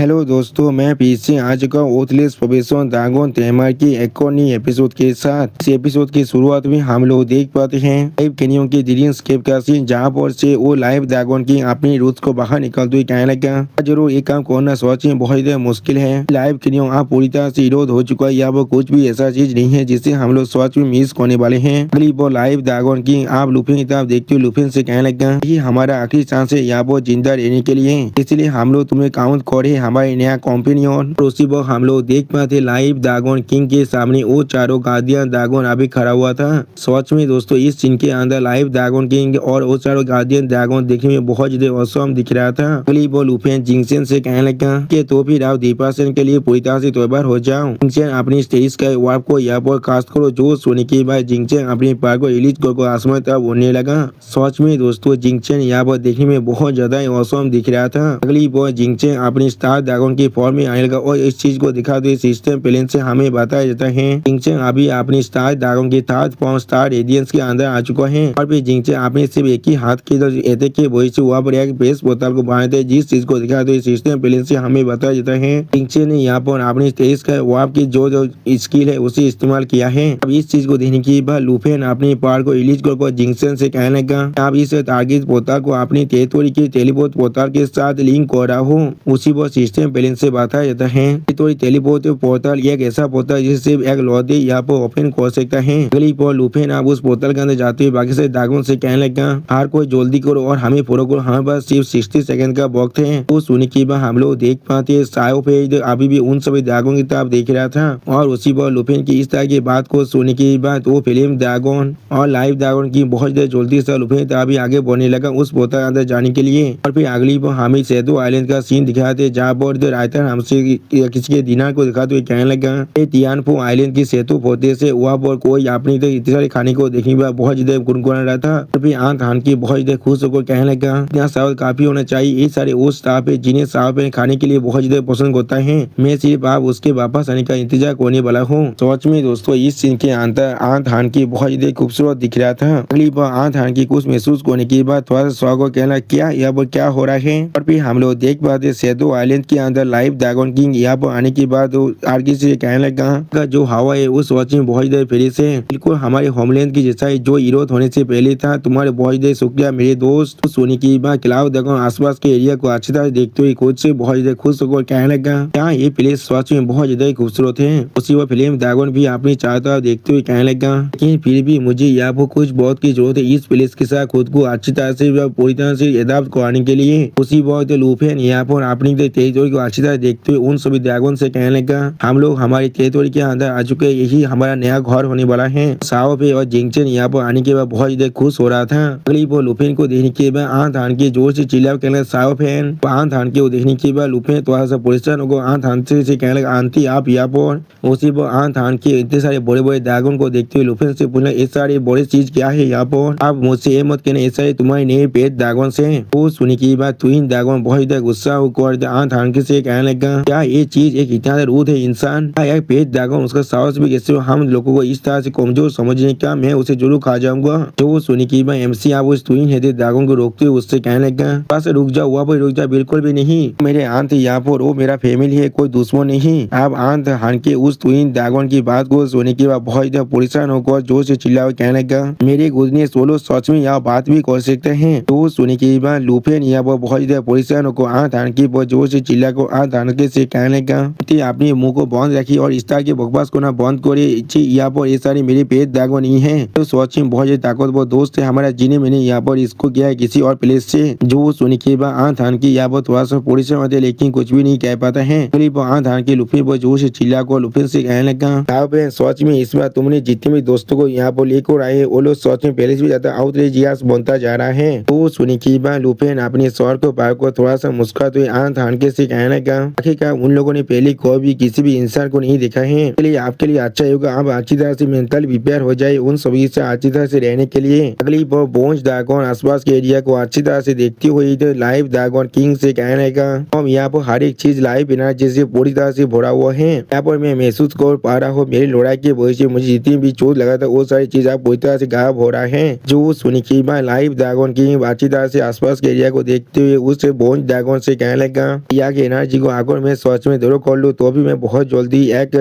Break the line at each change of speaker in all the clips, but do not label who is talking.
Hello दोस्तों, मैं पीछे आ चुका हूँ ओथलेस प्रोफेसर ड्रैगन तेमर की एक और नई एपिसोड के साथ। इस एपिसोड की शुरुआत में हम लोग देख पाते हैं लाइव कैनियों के ड्रीमस्केप का सीन, जहाँ पर से वो लाइव ड्रैगन की अपनी रूट को बाहर निकलते हुए कहने लगा जरूर एक काम करना सोच में बहुत ही मुश्किल है। लाइव कैनियों आप पूरी तरह से विरोध हो चुका है, या वो कुछ भी ऐसा चीज नहीं है जिसे हम लोग सोच में मिस करने वाले हैं। अगली वो लाइव ड्रैगन की आप लुफिन की तरफ देखते हुए लुफिन से कहने लगा कि हमारा आखिरी चांस है यहाँ पर जिंदा रहने के लिए, इसलिए हम लोग तुम्हें काउंट करे हमारे नया कंपेनियन। तो उसी वक्त हम लोग देख पाते लाइव ड्रैगन किंग के सामने वो चारों गार्डियन ड्रैगन अभी खड़ा हुआ था। सच में दोस्तों इस सीन के अंदर लाइव ड्रैगन किंग और वो चारों गार्डियन ड्रैगन देखने में बहुत ज्यादा औसम दिख रहा था। अगली वो लुफिन जिंगचेन से कहने लगा कि तो फिर आप दीपासन के लिए पूरी तरह से तैयार हो जाओ। जिंगचेन अपनी स्टेज का वार्प को यहाँ पर कास्ट करो। जो सुनने के बाद जिंगचेन अपनी पार को रिलीज को आसमान तक उड़ने लगा। सच में दोस्तों जिंगचेन यहाँ पर देखने में बहुत ज्यादा औसम दिख रहा था। अगली बार जिंगचेन अपनी स्टार ड्रैगन की फॉर्म में आने लगा और इस चीज को दिखाते हुए सिस्टम प्लेन से हमें बताया जाता है जिंगचेन अभी अपनी स्टार ड्रैगन की थर्ड फॉर्म स्टार रेडियंस के अंदर आ चुका है। और फिर जिंगचेन अपने सिर्फ एक ही हाथ की अटैक के वजह से वहाँ पर एक बेस बोतल को बांधते हैं, जिस चीज को दिखाते हुए सिस्टम प्लेन से हमें बताया जाता है जिंगचेन ने यहाँ पर अपनी तेज का वाप की जो स्किल है उसे इस्तेमाल किया है। अब इस चीज को देखने के बाद लुफिन अपनी पावर को रिलीज कर जिंगचेन से कहने लगा आप इस टारगेट पोर्टल को अपनी टेरिटोरी के टेलीपोर्ट पोर्टल के साथ लिंक कर रहा हो। उसी वो सिस्टम प्लेन से बताया जाता है टेलीपोर्ट पोर्टल एक ऐसा पोर्टल जिसे सिर्फ एक लौटे यहाँ पर ओपन कर सकता है। अगली पर लुफिन आप उस पोर्टल के अंदर जाते हुए बाकी से ड्रैगन से कहने लगा हर कोई जल्दी करो और हमें फॉलो करो, हमारे पास सिर्फ 60 सेकंड का वक्त है। तो सुनने के बाद हम लोग देख पाते सायो पे अभी भी उन सभी ड्रैगन की तरफ देख रहा था। और उसी पर लुफिन की इस तरह की बात को सुनने के बाद वो फिल्म ड्रैगन और लाइव ड्रैगन की बहुत जल्दी से लुफिन अभी आगे बढ़ने लगा उस पोर्टल के अंदर जाने के लिए। और फिर अगली पर हमें सेतु आइलैंड का सीन दिखाते जहाँ पर राइटर हमसे किसी के दिनार को दिखाते हुए कहने लगा तियानफू आइलैंड की सेतु पोते से वहाँ पर कोई अपनी इतने सारे खाने को देखने के बाद बहुत ज्यादा गुनगुना रहा था। और फिर आंत हान की बहुत ज्यादा खुश होकर कहने लगा यहाँ चावल काफी होना चाहिए, ये सारे वो स्टाफ है जिन्हें साहब खाने के लिए बहुत ज्यादा पसंद होता है, मैं सिर्फ आप उसके वापस आने का इंतजार करने वाला हूँ। सच में दोस्तों इस सीन के अंदर आंत हान की बहुत ज्यादा खूबसूरत दिख रहा था। अगली बार आंत हान की कुछ महसूस करने के बाद थोड़ा सा स्वागत कहना क्या यहाँ पर क्या हो रहा है। और फिर हम लोग देख पाते सेतु आइलैंड के अंदर लाइव ड्रैगन किंग यहाँ पर आने के बाद आर्की से कहने लगा जो हवा है उस वॉच में बहुत ज्यादा फ्रेश है, बिल्कुल हमारे होमलैंड की जैसा है जो यूरोप होने से पहले था। तुम्हारे बहुत ज्यादा शुक्रिया मेरे दोस्त। सोने की बाद क्लाउड ड्रैगन आसपास के एरिया को अच्छी तरह देखते हुए खुद से बहुत ज्यादा खुश होकर कहने लगा क्या ये प्लेस सच में बहुत ज्यादा खूबसूरत है। उसी वह फिल्म ड्रैगन भी अपनी चारों तरफ देखते हुए कहने लगा लेकिन फिर भी मुझे यहाँ पर कुछ बहुत की जरूरत है इस प्लेस के साथ खुद को अच्छी तरह से पूरी तरह से एडाप्ट कराने के लिए। उसी वक्त लुफिन यहाँ पर अपनी टेरिटोरी को अच्छी तरह देखते हुए उन सभी ड्रैगन से कहने लगा हम लोग हमारी टेरिटोरी के अंदर आ चुके, यही हमारा नया घर होने वाला है। साओ पे और जिंगचेन यहाँ पर आने के बाद बहुत ज्यादा खुश हो रहा था। अगली वो लुफिन को देखने के बाद आंत हान के जोर से चिल्ला कहने साओ फैन। आंत हान के देखने के बाद लुफिन थोड़ा सा परेशान हो आंत हान से कहने लगा आंटी आप यहाँ पर। उसी पर आंत हान के इतने सारे बड़े बड़े ड्रैगन को देखते हुए लुफिन से पूछना ये सारी बड़ी चीज क्या है यहाँ पर, आप मुझसे ये मत कहना ये सारे तुम्हारे नए पेट ड्रैगन से। वो सुनी की बात ट्विन ड्रैगन बहुत ज्यादा गुस्सा होकर आंत हान के से कहने लगा क्या ये चीज एक इतना रूद है इंसान, एक पेट ड्रैगन उसका साहस भी कैसे हम लोगों को इस तरह से कमजोर समझने का, मैं उसे जरूर खा जाऊंगा। जो सुनी की बात एमसी आप उस ट्विन हेडेड ड्रैगन को रोकते हुए उससे कहने लगा पास रुक जाओ, वहाँ पर रुक जाओ, बिल्कुल भी नहीं, मेरे आंत यहाँ पर वो मेरा फैमिली है, कोई दुश्मन नहीं। आप आंत हान के उस ट्विन ड्रैगन की बात को सुनने के बाद बहुत ज्यादा परेशान होकर जोर से चिल्ला कहने लगा मेरे गुजने सोलो सच में यहाँ बात भी कर सकते हैं। तो सुनी के बाद लुफिन यहाँ पर बहुत ज्यादा परेशान होकर आंत हान की जोर से चिल्ला को आंत हान के से कहने लगा अपने मुंह को बंद रखी और इस तरह के बकवास को ना बंद करे, यहाँ पर ये सारी मेरे पेट ड्रैगन नहीं है। तो सच में बहुत ज्यादा ताकतवर दोस्त है हमारा जिन्हें मैंने यहाँ पर इसको किया है किसी और प्लेस से। जो सुनी के बाद आंत हान की यहाँ पर थोड़ा सा परेशान होते लेकिन कुछ भी नहीं कह पाता है। आंत हान के लुफिन पर जोर से चिल्ला को लुफिन से कहने लगा सच में इस बार तुमने जितने भी दोस्तों को यहाँ पर लेकर आए वो लोग सच में पहले से भी ज्यादा आउटरेजियस बनता जा रहा है। तो सुनी के बाद लुफिन अपने सर को पार को थोड़ा सा मुस्कुराते हुए आंत हान के से कहने लगा आखिरकार उन लोगों ने पहले कोई भी किसी भी इंसान को नहीं देखा है, इसलिए आपके लिए अच्छा होगा आप अच्छी तरह से मेंटल प्रिपेयर हो जाए उन सभी से अच्छी तरह से रहने के लिए। अगली बार बोंज ड्रैगन आसपास के एरिया को अच्छी तरह से देखती हुई लाइव ड्रैगन किंग से कहने लगा हम यहाँ पर हर एक चीज लाइव एनर्जी से पूरी तरह से भरा हुआ है, यहाँ पर मैं महसूस कर पा रहा हूँ मेरी लड़ाई की वजह से मुझे जितनी भी चोट लगा था वो सारी चीज आप पूरी तरह से गायब हो रहा है। जो सुनी की लाइव ड्रैगन किंग अच्छी तरह से आसपास के एरिया को देखते हुए उस बोंज ड्रैगन से कहने लगा यहाँ की एनर्जी को अगर मैं सच में दौड़ कर लूँ तो भी मैं बहुत जल्दी एक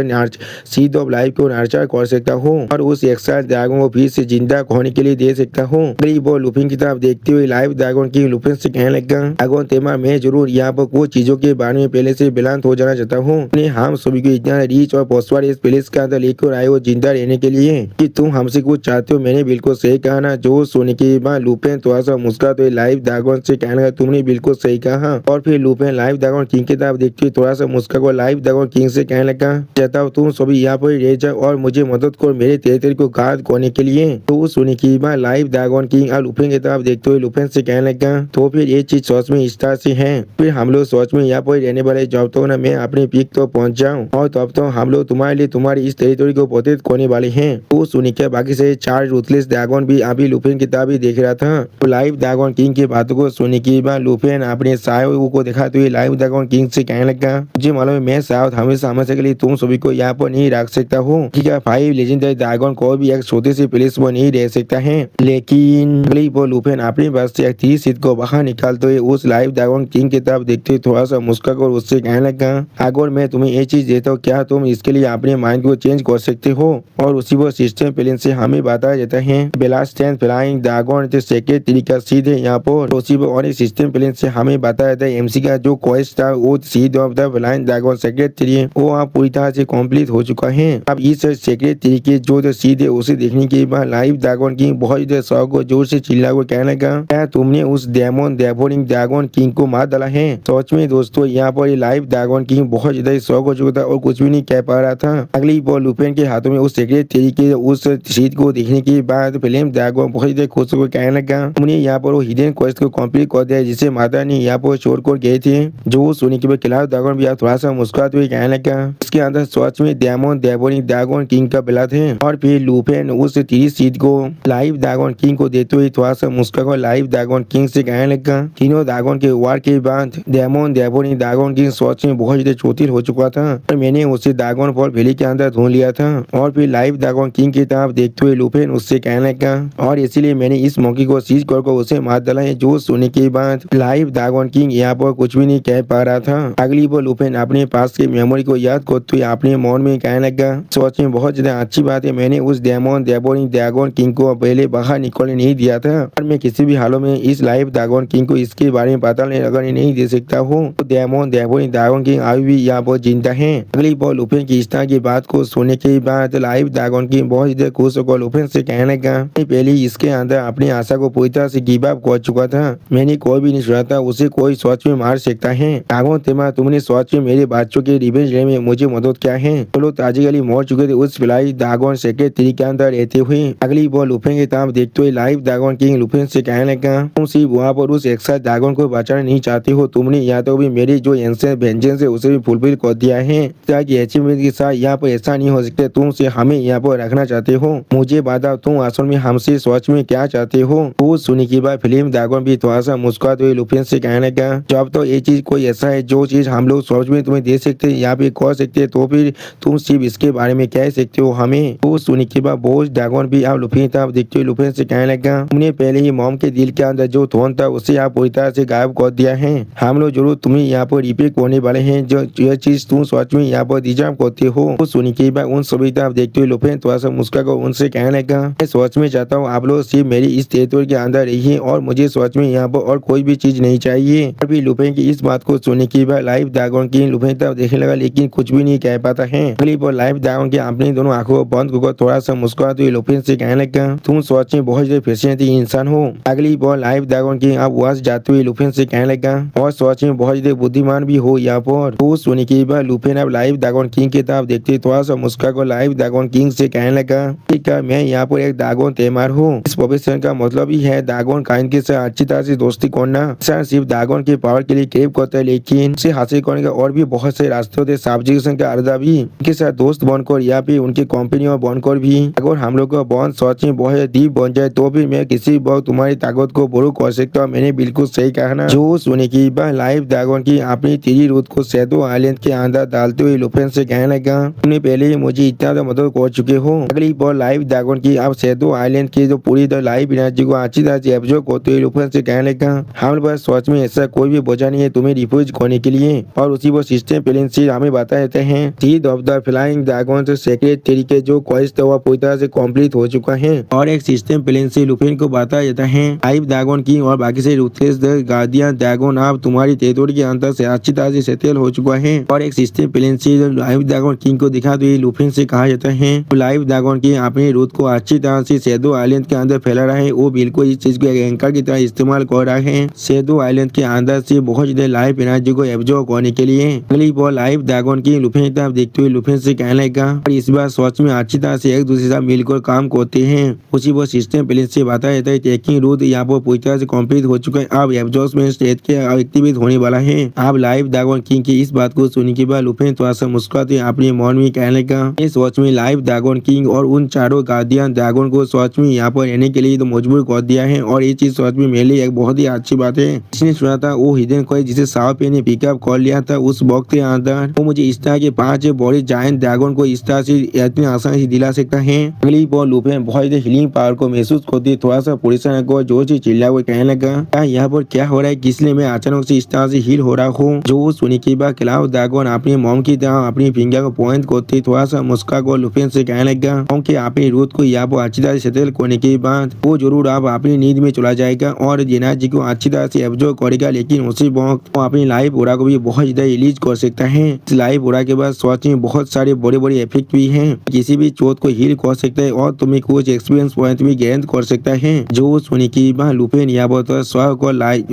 सीड ऑफ लाइफ को नर्चर कर सकता हूँ और उस एक्साइट ड्रैगन को फिर से जिंदा होने के लिए दे सकता हूँ। वो लुफिन की तरफ देखते हुए लाइव ड्रैगन की लुफिन से कहने लगा, ड्रैगन तेमा मैं जरूर यहाँ पर कुछ चीजों के बारे में पहले से बिलांत हो जाना चाहता हूँ। हम सभी को इतना रिच और पॉस्वर इस प्लेस के अंदर लेकर आए हो जिंदा रहने के लिए कि तुम हमसे कुछ चाहते हो। मैंने बिल्कुल सही कहा ना। जो सुनने के बाद लुपिन थोड़ा सा मुस्कुराते हुए लाइव ड्रैगन से कहने लगा, तुमने बिल्कुल सही कहा। और फिर लुपिन लाइव ड्रैगन किंग की तरफ देखते हुए थोड़ा सा मुस्कुरा लाइव ड्रैगन किंग से कहने लगा, चाहता हूँ तुम सभी यहाँ पर रह जाओ और मुझे मदद करो मेरे टेरिटरी को गार्ड करने के लिए। तो सुनने के बाद लाइव ड्रैगन किंग और लुपिन की तरफ देखते हुए लुपिन से कहने लगा, तो फिर ये चीज सच में इस तरह से है। फिर हम लोग सच में यहाँ पर रहने वाले जब तो ना मैं अपने पीक तो पहुंच जाऊँ और तब तो हम लोग तुम्हारे लिए तुम्हारी इस टेरिटरी को प्रोटेक्ट करने वाले हैं। तो सुनी के बाकी से 4 रूथलेस ड्रैगन भी अभी लुपिन की तरफ ही देख रहा था। तो लाइव ड्रैगन किंग की बातों को सुनने के बाद लुपिन अपने सायों को दिखाते हुए लाइव ड्रैगन किंग से कहने लगा, मुझे मालूम है मैं शायद हमेशा हमेशा के लिए तुम सभी को यहाँ पर नहीं रख सकता हूँ। ठीक है, 5 लेजेंडरी ड्रैगन को भी एक छोटे से प्लेस पर नहीं रह सकता है। लेकिन अगली वो लुपिन अपनी बस से एक 30 सीट को बाहर निकालते हुए उस लाइव ड्रैगन किंग की तरफ देखते हुए थोड़ा सा मुस्कुरा कर उससे कहने लगा, अगर मैं तुम्हें ये चीज देता हूँ क्या तुम इसके लिए अपने माइंड को चेंज कर सकते हो। और उसी वो सिस्टम प्लेन से हमें बताया जाता है ब्लास्ट एंड फ्लाइंग ड्रैगन जो सेक्रेट तरीका सीधे यहाँ पर। उसी वो और सिस्टम प्लेन से हमें बताया जाता है एमसी का जो क्वेस्ट था वो seed of the flying dragon secret tree वो आप पूरी तरह से कंप्लीट हो चुका है। अब इस सेक्रेट तरीके जो सीधे उसे देखने के बाद लाइव ड्रैगन किंग बहुत ज्यादा शौक को जोर से चिल्ला को कहने लगा, क्या तुमने उस डेमन डेवोरिंग ड्रैगन किंग को मार डाला है। सच में दोस्तों यहाँ पर लाइव ड्रैगन किंग बहुत ज्यादा शौक हो चुका था और कुछ भी नहीं कह पा रहा था। अगली बॉल लुपिन के हाथों में उस सेक्रेट तरीके उस सीट को देखने के बाद फिल्म ड्रैगन बहुत ज्यादा खुश होकर कहने लगा, हमने यहाँ पर वो हिडन क्वेस्ट को कंप्लीट कर दिया जिसे माता ने यहाँ पर छोड़कर गए थे। जो सुनने के बाद खिलाफ ड्रैगन भी थोड़ा सा मुस्कुराते हुए कहने लगा, उसके अंदर सच में डेमन डेवोरिंग ड्रैगन किंग का ब्लड है। और फिर लुपिन उस 30 सीट को लाइव ड्रैगन किंग को देते हुए थोड़ा सा मुस्कुराकर लाइव ड्रैगन किंग से कहने लगा, तीनों ड्रैगन के वार के बाद डेमन डेवोरिंग ड्रैगन किंग सच में बहुत ज्यादा चोटिल हो चुका था और मैंने उसे ड्रैगन फॉल वैली के अंदर ढूंढ लिया था। और फिर लाइव ड्रैगन किंग की तरफ देखते हुए लुपिन उससे कहने लगा, और इसीलिए मैंने इस मौके को सीज कर उसे मार डाला है। जो सुनने के बाद लाइव ड्रैगन किंग यहाँ पर कुछ भी नहीं कह पा रहा था। अगली बार लुपिन अपने पास के मेमोरी को याद करते हुए अपने मन में कहने लगा, सच में बहुत ज्यादा अच्छी बात है मैंने उस डेमन डेवोरिंग ड्रैगन किंग को पहले बाहर निकलने नहीं दिया था और मैं किसी भी हालों में इस लाइव ड्रैगन किंग को इसके बारे में पता लगाने नहीं दे सकता हूँ। तो डेमन डेवोरिंग ड्रैगन किंग अभी भी यहाँ पर जिंदा है। अगली बार लुपिन की इस तरह की बात को सुनने के बाद लाइव ड्रैगन किंग बहुत ज्यादा खुश होकर लुपिन से कहने लगा, पहले इसके अंदर अपनी आशा को पूरी तरह से गिव अप कर चुका था। मैंने कोई भी नहीं सुना था उसे कोई सच में मार सकता है। ड्रैगन तेमा तुमने सच में मेरे बच्चों के रिवेंज लेने में मुझे मदद क्या है। तो लोग ताजिकली मर चुके थे उस फ्लाई ड्रैगन सेक्रेट ट्री के अंदर रहते हुए। अगली बार लुपिन की तरफ देखते हुए लाइव ड्रैगन किंग लुपिन से कहने लगा, तुम सिर्फ वहाँ पर उस एक्साइट ड्रैगन को बचाना नहीं चाहते हो, तुमने यहाँ तो भी मेरी जो एंशिएंट वेंजेंस है उसे भी फुलफिल कर दिया है। ताकि अचीवमेंट के साथ यहाँ पर ऐसा नहीं हो सकता तुम से हमें यहाँ पर रखना चाहते हो। मुझे बताओ तुम असल में हमसे सच में क्या चाहते हो। वो सुनने के बाद फिल्म ड्रैगन भी थोड़ा सा मुस्कुराते हुए लुपिन से कहने लगा, जब तो ये चीज कोई ऐसा है जो चीज हम लोग सच में तुम्हें दे सकते हैं यहाँ पे कर सकते हैं तो फिर तुम सिर्फ इसके बारे में कह सकते हो हमें। वो सुनने के बाद बोझ ड्रैगन भी आप लुपिन तरफ देखते हुए लुपिन से कहने लगा, हमने पहले ही मॉम के दिल के अंदर जो थोन था उसे आप पूरी तरह से गायब कर दिया है। हम लोग जरूर तुम्हें यहाँ पर रिपीट करने वाले हैं जो यह चीज तुम सच में यहाँ पर डिजर्व करते हो। वो सुनने के बाद उन सभी तरफ देखते हुए लुपिन थोड़ा सा मुस्कुराकर उनसे कहने लगा, मैं सच में चाहता हूँ आप लोग सिर्फ मेरी इस टेरिटरी के अंदर रहिए और मुझे सच में यहाँ पर और कोई भी चीज नहीं चाहिए। अभी लुपिन की इस बात को सुनने के बाद लाइव ड्रैगन किंग लुपिन तरफ देखने लगा लेकिन कुछ भी नहीं कह पाता है। अगली बार लाइव ड्रैगन किंग अपनी दोनों आंखों को बंद कर थोड़ा सा मुस्कुराते हुए लुपिन से कहने लगा, तुम सच में बहुत ज्यादा फैसिनेटिंग इंसान हो। अगली बार लाइव ड्रैगन किंग आप वहां से जाते हुए लुपिन से कहने लगा, और सच में बहुत ज्यादा बुद्धिमान भी हो यहाँ पर। तो सुनने के बाद लुपिन अब लाइव ड्रैगन किंग की तरफ देखते थोड़ा सा मुस्कुराकर लाइव ड्रैगन किंग से कहने लगा, ठीक है मैं यहाँ पर एक ड्रैगन तैमार हूँ। इस प्रोफेशन का मतलब ही है ड्रैगन काइंड के साथ अच्छी तरह से दोस्ती करना। सिर्फ ड्रैगन के पावर के लिए क्रेव करता है लेकिन इसे हासिल करने का और भी बहुत से रास्ते होते हैं। सब्जुगेशन का अर्दा भी उनके साथ दोस्त बनकर या फिर उनके कंपनी में बनकर भी अगर हम लोग का बॉन्ड सच में बहुत डीप बन जाए तो भी मैं किसी वक्त तुम्हारी ताकत को बोरो कर सकता हूँ। मैंने बिल्कुल सही कहा ना। जो सुने की बात लाइव ड्रैगन की अपनी 3 रूट को शैडो आइलैंड के अंदर डालते हुए लुपिन से कहने लगा, तुमने पहले ही मुझे इतना तो मदद कर चुके हो। अगली बार लाइव ड्रैगन की आप शैडो आइलैंड की जो पूरी लाइव एनर्जी को अच्छी तरह से एब्जॉर्ब करते हुए लुपिन से कहने लगा, हमारे पास सच में ऐसा कोई भी वजह नहीं है तुम्हें रिपोर्ट यूज करने के लिए। और उसी वो सिस्टम प्लेन से हमें बता देते हैं seed of the flying dragon से सेक्रेट तरीके जो क्वेस्ट था वह पूरी तरह से कंप्लीट हो चुका है। और एक सिस्टम प्लेन से लुफिन को बताया जाता है लाइव ड्रैगन किंग और बाकी से रूथलेस द गार्डियन ड्रैगन अब तुम्हारी टेरिटोरी के अंदर से अच्छी तरह से सेटल हो चुका है। और एक सिस्टम प्लेन से लाइव ड्रैगन किंग को दिखा तो ये लुफिन से कहा जाता है लाइव ड्रैगन किंग अपनी रूथ को अच्छी तरह से शैडो आइलैंड के अंदर फैला रहा है। वो बिल्कुल इस चीज को एक एंकर की तरह इस्तेमाल कर रहा है शैडो आइलैंड के अंदर से बहुत ज्यादा लाइव एनर्जी को एब्जॉर्ब करने के लिए। अगली बॉल लाइव ड्रैगन की लुफिन की तरफ देखते हुए लुफिन से कहने लगा और इस बार सच में अच्छी तरह से एक दूसरे से मिलकर काम करते हैं। उसी वो सिस्टम प्लेन से बताया जाता है टेकिंग रूथ यहाँ पर पूरी तरह से कंप्लीट हो चुका है। अब एब्जॉर्बमेंट स्टेट के एक्टिवेट होने वाला है। अब लाइव ड्रैगन किंग की इस बात को सुनने के बाद लुफिन थोड़ा सा मुस्कुराते अपने मन में कहने लगा इस सच में लाइव ड्रैगन किंग और उन चारों गार्डियन ड्रैगन को सच में यहाँ पर रहने के लिए तो मजबूर कर दिया है। और ये चीज सच में मेरे लिए एक बहुत ही अच्छी बात है। इसने सुना था वो हिडन क्वेस्ट जिसे साउपे ने पिकअप कर लिया था उस वक्त के अंदर वो मुझे इस तरह के 5 बड़े जायंट ड्रैगन को इस तरह से इतनी आसानी से दिला सकता है। अगली बॉल लुफिन बहुत ही हीलिंग पावर को महसूस करती थोड़ा सा परेशान को जोर से चिल्ला हुआ कहने लगा क्या यहाँ पर क्या हो रहा है किसलिए मैं अचानक से इस तरह से हील हो रहा हूँ। जो सुनी के बाद क्लाउड ड्रैगन अपनी मॉम की तरह अपनी फिंगर को पॉइंट करते थोड़ा सा मुस्का को लुफिन से कहने लगा क्योंकि अपनी रूथ को यहाँ पर अच्छी तरह से सेटल करने के बाद वो जरूर आप अपनी नींद में चला जाएगा और एनर्जी को अच्छी तरह से एब्जॉर्ब करेगा। लेकिन उसी वक्त वो अपनी लाइफ ओरा को भी बहुत ज्यादा रिलीज कर सकता है। इस लाइफ ओरा के बाद सच में बहुत सारे बड़े बड़े इफेक्ट भी हैं। किसी भी चोट को हील कर सकता है और तुम्हें कुछ एक्सपीरियंस पॉइंट भी गेन कर सकता है। जो सुनी की बात लुफिन यहाँ पर स्व को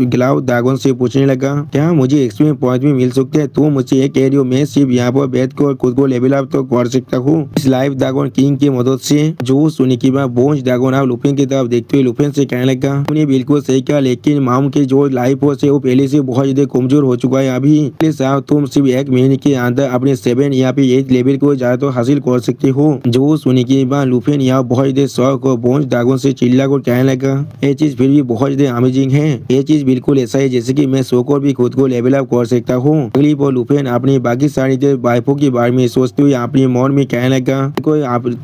क्लाउड ड्रैगन से पूछने लगा क्या मुझे एक्सपीरियंस पॉइंट भी मिल सकते हैं। तो मुझे एक कह रही हो मैं सिर्फ यहाँ पर बैठ कर खुद को लेवल अप तो कर सकता हूँ इस लाइव ड्रैगन किंग की मदद से। जो सुनी की बात बोन्स ड्रैगन आप लुफिन की तरफ देखते हुए लुफिन से कहने लगा उन्हें बिल्कुल सही कहा लेकिन माम की जो लाइफ फोर्स है वो पहले से बहुत ज्यादा कमजोर हो चुका है। अभी साहब तुम सिर्फ 1 महीने के अंदर अपने 7 या फिर 8 लेवल को ज्यादा तो हासिल कर सकते हो। जो सुनी के बाद लुफिन यहाँ बहुत ज्यादा शौक और बोन्स ड्रैगन से चिल्ला को कहने लगा ये चीज फिर भी बहुत ज्यादा अमेजिंग है। ये चीज बिल्कुल ऐसा है जैसे की मैं सोकर भी खुद को लेवल अप कर सकता हूँ। अगली वो लुफिन अपनी बाकी सारी वाइफों के बारे में सोचते हुए अपने मन में कहने लगा